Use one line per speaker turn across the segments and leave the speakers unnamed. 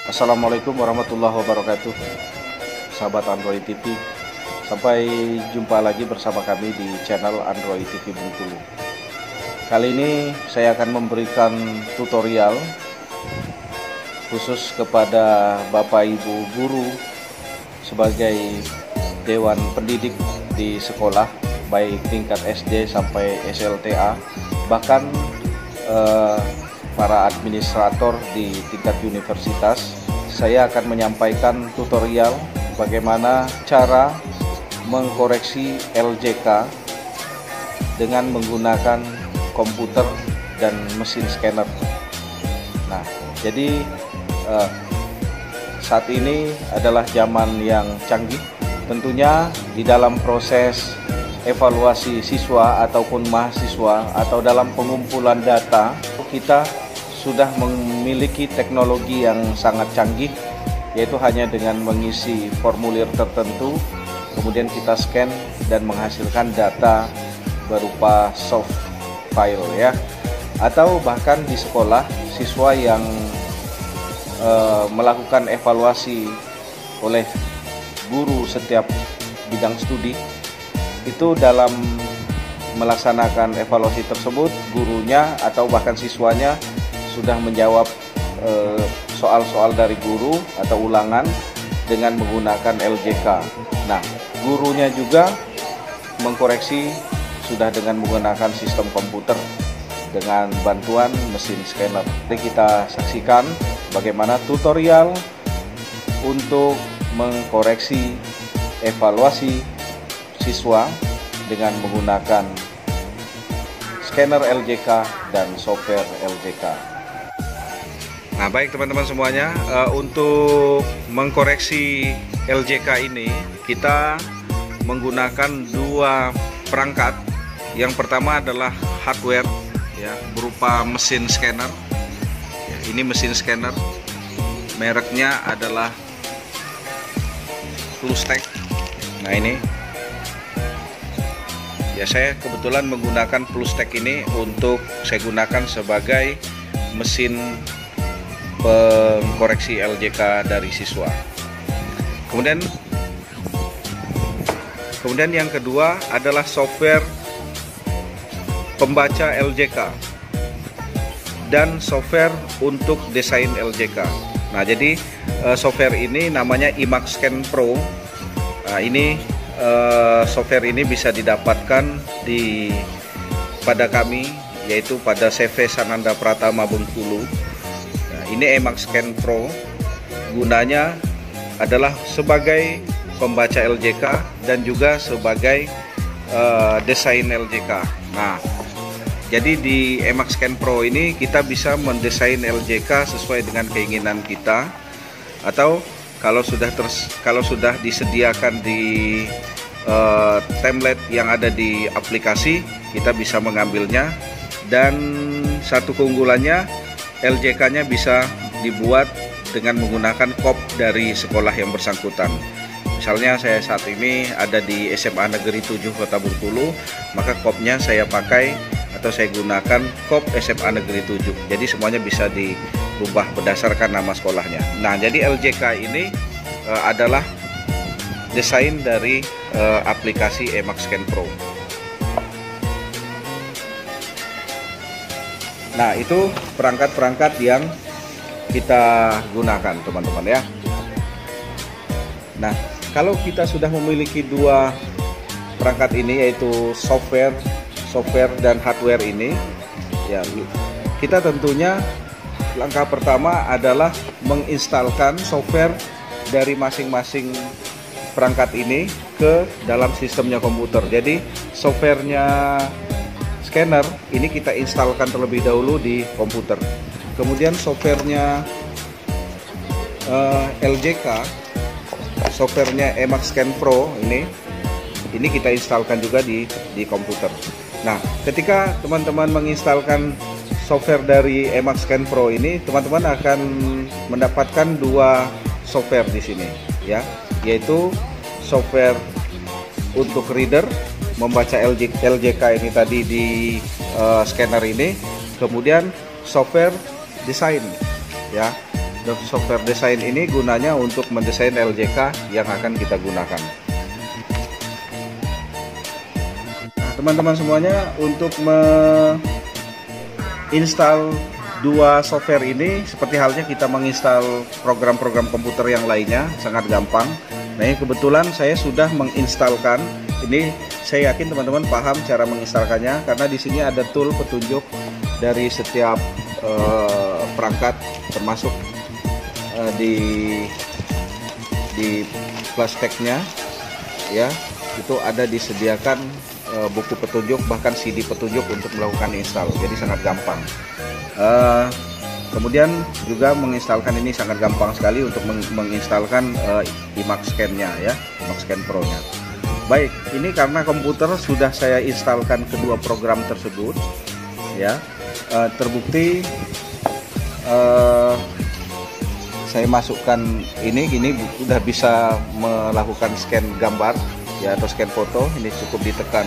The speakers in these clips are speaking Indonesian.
Assalamualaikum warahmatullahi wabarakatuh, sahabat Android TV. Sampai jumpa lagi bersama kami di channel Android TV Bengkulu. Kali ini saya akan memberikan tutorial khusus kepada Bapak Ibu guru sebagai dewan pendidik di sekolah, baik tingkat SD sampai SLTA, bahkan para administrator di tingkat universitas. Saya akan menyampaikan tutorial bagaimana cara mengkoreksi LJK dengan menggunakan komputer dan mesin scanner. Nah, jadi saat ini adalah zaman yang canggih. Tentunya di dalam proses evaluasi siswa ataupun mahasiswa atau dalam pengumpulan data, kita sudah memiliki teknologi yang sangat canggih, yaitu hanya dengan mengisi formulir tertentu, kemudian kita scan dan menghasilkan data berupa soft file ya. Atau bahkan di sekolah, siswa yang melakukan evaluasi oleh guru setiap bidang studi, itu dalam melaksanakan evaluasi tersebut, gurunya atau bahkan siswanya sudah menjawab soal-soal dari guru atau ulangan dengan menggunakan LJK. Nah, gurunya juga mengkoreksi sudah dengan menggunakan sistem komputer dengan bantuan mesin scanner. Jadi kita saksikan bagaimana tutorial untuk mengkoreksi evaluasi siswa dengan menggunakan scanner LJK dan software LJK. Nah, baik teman-teman semuanya, untuk mengkoreksi LJK ini kita menggunakan dua perangkat. Yang pertama adalah hardware ya, berupa mesin scanner. Ya, ini mesin scanner, mereknya adalah Plustek. Nah, ini ya, saya kebetulan menggunakan Plustek ini untuk saya gunakan sebagai mesin pengkoreksi LJK dari siswa. Kemudian yang kedua adalah software pembaca LJK dan software untuk desain LJK. Nah, jadi software ini namanya iMaxScan Pro. Nah, ini software ini bisa didapatkan pada kami, yaitu pada CV Sananda Pratama Bengkulu. Ini iMaxScan Pro, gunanya adalah sebagai pembaca LJK dan juga sebagai desain LJK. Nah, jadi di iMaxScan Pro ini kita bisa mendesain LJK sesuai dengan keinginan kita, atau kalau sudah disediakan di template yang ada di aplikasi, kita bisa mengambilnya. Dan satu keunggulannya, LJK-nya bisa dibuat dengan menggunakan kop dari sekolah yang bersangkutan. Misalnya saya saat ini ada di SMA Negeri 7 Kota Bengkulu, maka kopnya saya pakai atau saya gunakan kop SMA Negeri 7. Jadi semuanya bisa dirubah berdasarkan nama sekolahnya. Nah, jadi LJK ini adalah desain dari aplikasi iMaxScan Pro. Nah, itu perangkat-perangkat yang kita gunakan teman-teman ya. Nah, kalau kita sudah memiliki dua perangkat ini, yaitu software dan hardware ini ya, kita tentunya langkah pertama adalah menginstalkan software dari masing-masing perangkat ini ke dalam sistemnya komputer. Jadi softwarenya scanner ini kita instalkan terlebih dahulu di komputer. Kemudian softwarenya LJK, softwarenya iMaxScan Pro ini kita instalkan juga di komputer. Nah, ketika teman-teman menginstalkan software dari iMaxScan Pro ini, teman-teman akan mendapatkan dua software di sini ya, yaitu software untuk reader, membaca LJK ini tadi di scanner ini, kemudian software desain ya, software desain ini gunanya untuk mendesain LJK yang akan kita gunakan. Nah, teman-teman semuanya, untuk menginstal dua software ini seperti halnya kita menginstal program-program komputer yang lainnya, sangat gampang. Nah, ini kebetulan saya sudah menginstalkan. Ini saya yakin teman-teman paham cara menginstalkannya, karena di sini ada tool petunjuk dari setiap perangkat, termasuk di flash pack-nya ya, itu ada disediakan buku petunjuk, bahkan CD petunjuk untuk melakukan install, jadi sangat gampang. Kemudian juga menginstalkan ini sangat gampang sekali untuk menginstalkan Emacs Scan-nya ya, Emacs Scan Pro-nya. Baik, ini karena komputer sudah saya instalkan kedua program tersebut ya, terbukti saya masukkan ini udah bisa melakukan scan gambar ya, atau scan foto. Ini cukup ditekan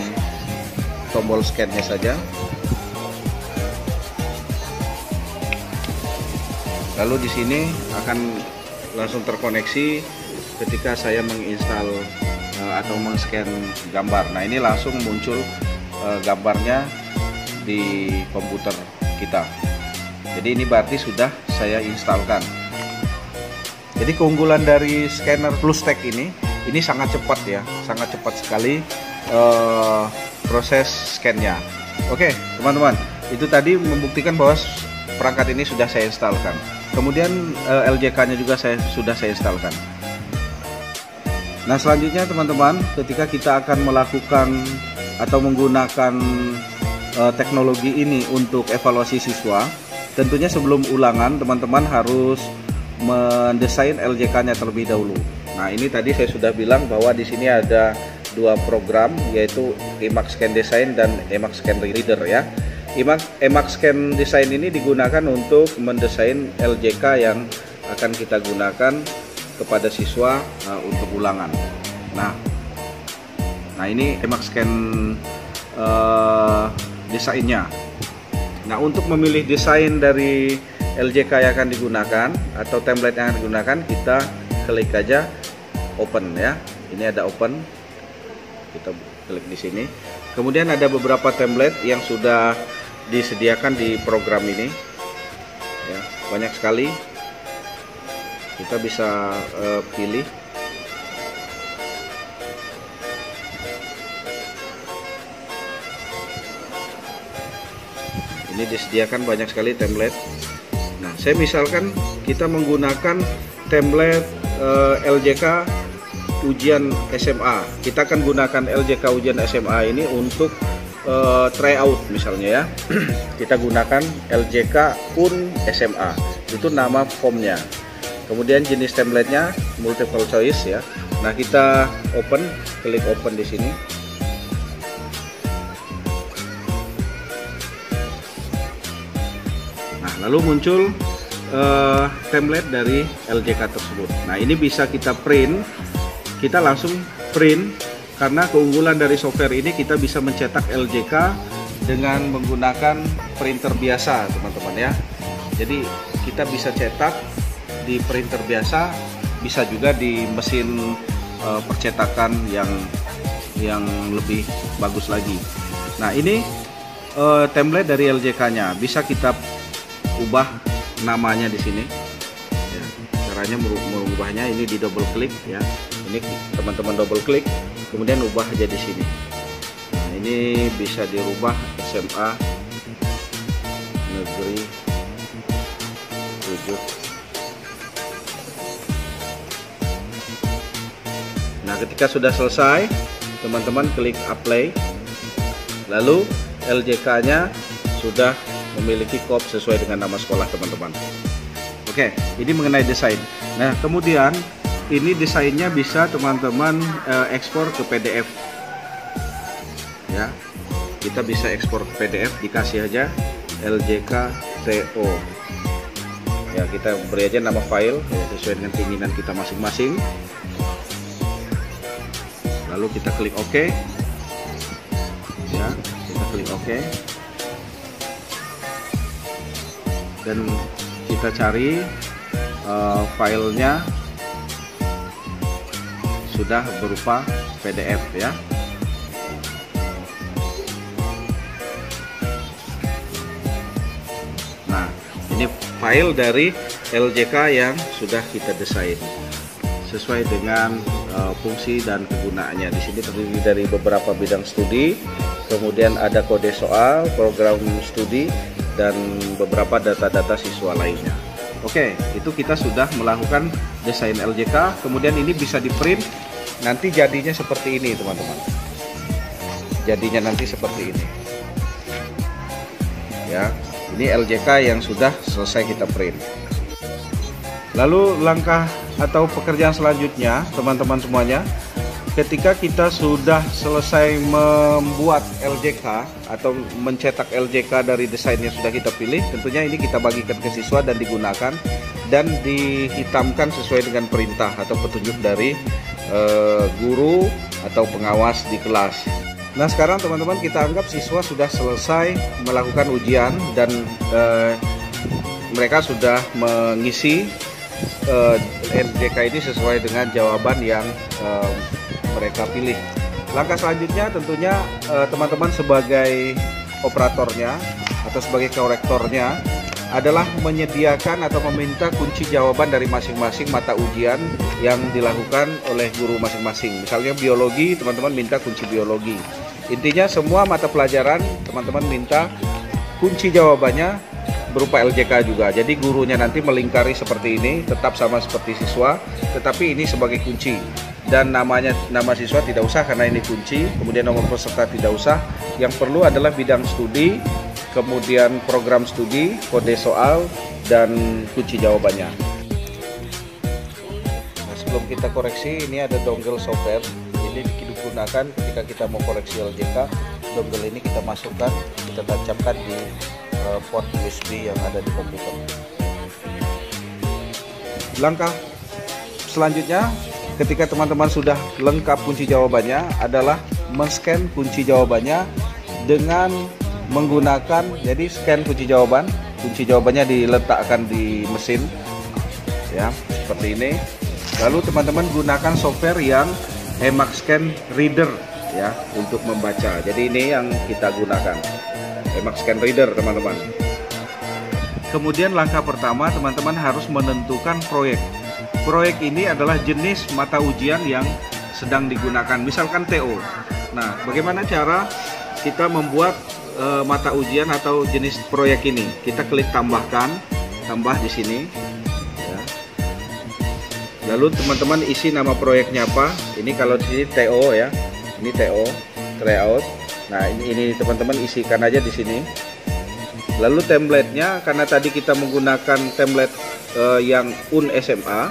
tombol scan-nya saja. Lalu di sini akan langsung terkoneksi ketika saya menginstal atau men-scan gambar. Nah, ini langsung muncul gambarnya di komputer kita. Jadi ini berarti sudah saya instalkan. Jadi keunggulan dari scanner BlueStack ini sangat cepat ya, sangat cepat sekali proses scan-nya. Oke, teman-teman, itu tadi membuktikan bahwa perangkat ini sudah saya instalkan. Kemudian LJK-nya juga sudah saya instalkan. Nah, selanjutnya teman-teman, ketika kita akan melakukan atau menggunakan teknologi ini untuk evaluasi siswa, tentunya sebelum ulangan teman-teman harus mendesain LJK-nya terlebih dahulu. Nah, ini tadi saya sudah bilang bahwa di sini ada dua program, yaitu Emacs Scan Design dan Emacs Scan Reader ya. Emacs Scan Design ini digunakan untuk mendesain LJK yang akan kita gunakan kepada siswa untuk ulangan. Nah ini Emacs Scan desainnya. Nah, untuk memilih desain dari LJK yang akan digunakan atau template yang akan digunakan, kita klik aja open ya. Ini ada open, kita klik di sini. Kemudian ada beberapa template yang sudah disediakan di program ini ya, banyak sekali. Kita bisa pilih. Ini disediakan banyak sekali template. Nah, saya misalkan kita menggunakan template LJK ujian SMA. Kita akan gunakan LJK ujian SMA ini untuk tryout misalnya ya. Kita gunakan LJK UN SMA, itu nama formnya. Kemudian jenis template-nya multiple choice ya. Nah, kita klik open di sini. Nah, lalu muncul template dari LJK tersebut. Nah, ini bisa kita print. Kita langsung print. Karena keunggulan dari software ini, kita bisa mencetak LJK dengan menggunakan printer biasa teman-teman ya. Jadi kita bisa cetak di printer biasa, bisa juga di mesin percetakan yang lebih bagus lagi. Nah, ini template dari LJK-nya, bisa kita ubah namanya di sini. Ya, caranya merubahnya ini di double klik ya. Ini teman-teman double klik, kemudian ubah aja di sini. Nah, ini bisa dirubah SMA Negeri 7. Nah, ketika sudah selesai, teman-teman klik apply. Lalu LJK-nya sudah memiliki kop sesuai dengan nama sekolah teman-teman. Oke, ini mengenai desain. Nah, kemudian ini desainnya bisa teman-teman ekspor ke PDF. Ya, kita bisa ekspor ke PDF, dikasih aja LJK-TO. Ya, kita beri aja nama file ya, sesuai dengan keinginan kita masing-masing. Lalu kita klik OK. Ya, kita klik OK. Dan kita cari filenya sudah berupa PDF ya. Nah, ini file dari LJK yang sudah kita desain sesuai dengan fungsi dan kegunaannya. Di sini terdiri dari beberapa bidang studi, kemudian ada kode soal, program studi, dan beberapa data-data siswa lainnya. Oke, itu kita sudah melakukan desain LJK, kemudian ini bisa di print, nanti jadinya seperti ini teman-teman. Jadinya nanti seperti ini. Ya, ini LJK yang sudah selesai kita print. Lalu langkah atau pekerjaan selanjutnya teman-teman semuanya, ketika kita sudah selesai membuat LJK atau mencetak LJK dari desain yang sudah kita pilih, tentunya ini kita bagikan ke siswa dan digunakan dan dihitamkan sesuai dengan perintah atau petunjuk dari guru atau pengawas di kelas. Nah, sekarang teman-teman kita anggap siswa sudah selesai melakukan ujian dan mereka sudah mengisi LJK ini sesuai dengan jawaban yang mereka pilih. Langkah selanjutnya tentunya teman-teman sebagai operatornya atau sebagai korektornya adalah menyediakan atau meminta kunci jawaban dari masing-masing mata ujian yang dilakukan oleh guru masing-masing. Misalnya biologi, teman-teman minta kunci biologi. Intinya semua mata pelajaran teman-teman minta kunci jawabannya berupa LJK juga. Jadi gurunya nanti melingkari seperti ini, tetap sama seperti siswa, tetapi ini sebagai kunci. Dan nama siswa tidak usah karena ini kunci, kemudian nomor peserta tidak usah. Yang perlu adalah bidang studi, kemudian program studi, kode soal, dan kunci jawabannya. Nah, sebelum kita koreksi, ini ada dongle software. Ini digunakan ketika kita mau koreksi LJK. Dongle ini kita masukkan, kita tancapkan di port USB yang ada di komputer. Langkah selanjutnya, ketika teman-teman sudah lengkap kunci jawabannya, adalah men-scan kunci jawabannya dengan menggunakan, jadi scan kunci jawabannya diletakkan di mesin ya, seperti ini. Lalu teman-teman gunakan software yang Emacscan Reader ya untuk membaca. Jadi ini yang kita gunakan, Emacscan Reader teman-teman. Kemudian langkah pertama, teman-teman harus menentukan proyek. Proyek ini adalah jenis mata ujian yang sedang digunakan, misalkan TO. Nah, bagaimana cara kita membuat mata ujian atau jenis proyek ini? Kita klik tambah di sini. Ya. Lalu teman-teman isi nama proyeknya apa? Ini kalau di sini TO ya, ini TO, tryout. Nah, ini teman-teman isikan aja di sini. Lalu template-nya, karena tadi kita menggunakan template yang UN SMA,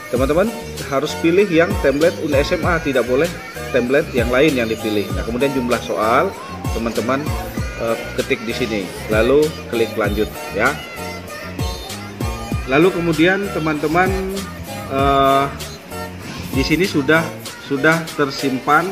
teman-teman harus pilih yang template UN SMA, tidak boleh template yang lain yang dipilih. Nah, kemudian jumlah soal, teman-teman ketik di sini, lalu klik lanjut ya. Lalu kemudian teman-teman di sini sudah tersimpan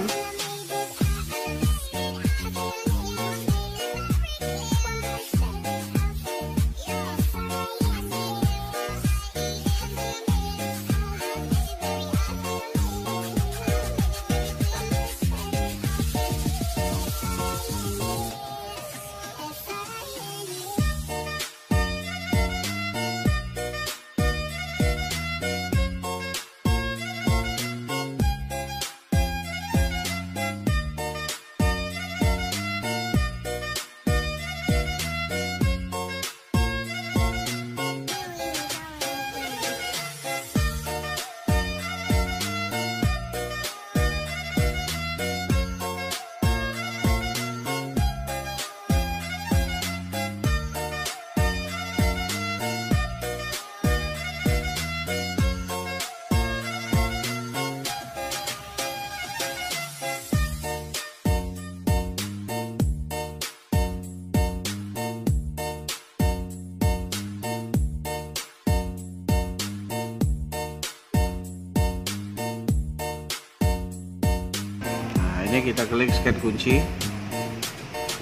ini kita klik scan kunci,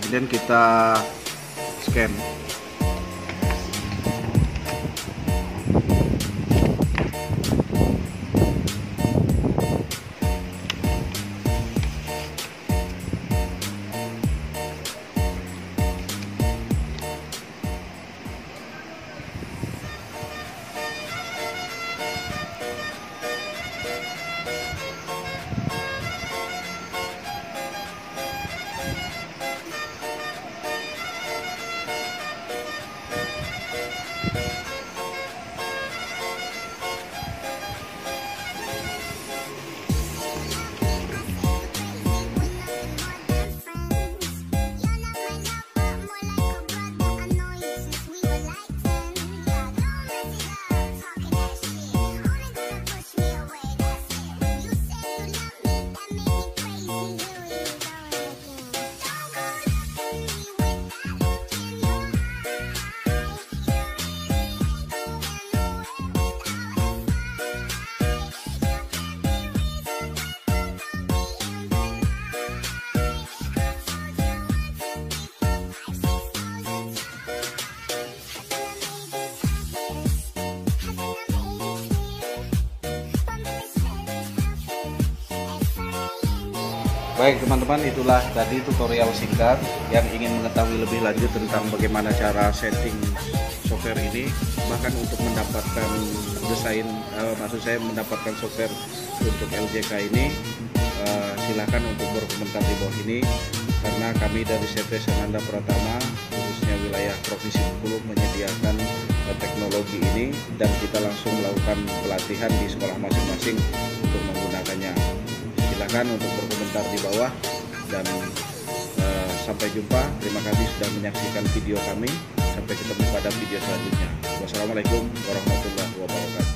kemudian kita scan. Baik teman-teman, itulah tadi tutorial singkat yang ingin mengetahui lebih lanjut tentang bagaimana cara setting software ini, bahkan untuk mendapatkan desain, maksud saya mendapatkan software untuk LJK ini, silahkan untuk berkomentar di bawah ini, karena kami dari CV Sananda Pratama khususnya wilayah Provinsi Bengkulu menyediakan teknologi ini, dan kita langsung melakukan pelatihan di sekolah masing-masing untuk menggunakannya. Silakan untuk berkomentar di bawah, dan sampai jumpa. Terima kasih sudah menyaksikan video kami. Sampai ketemu pada video selanjutnya. Wassalamualaikum warahmatullahi wabarakatuh.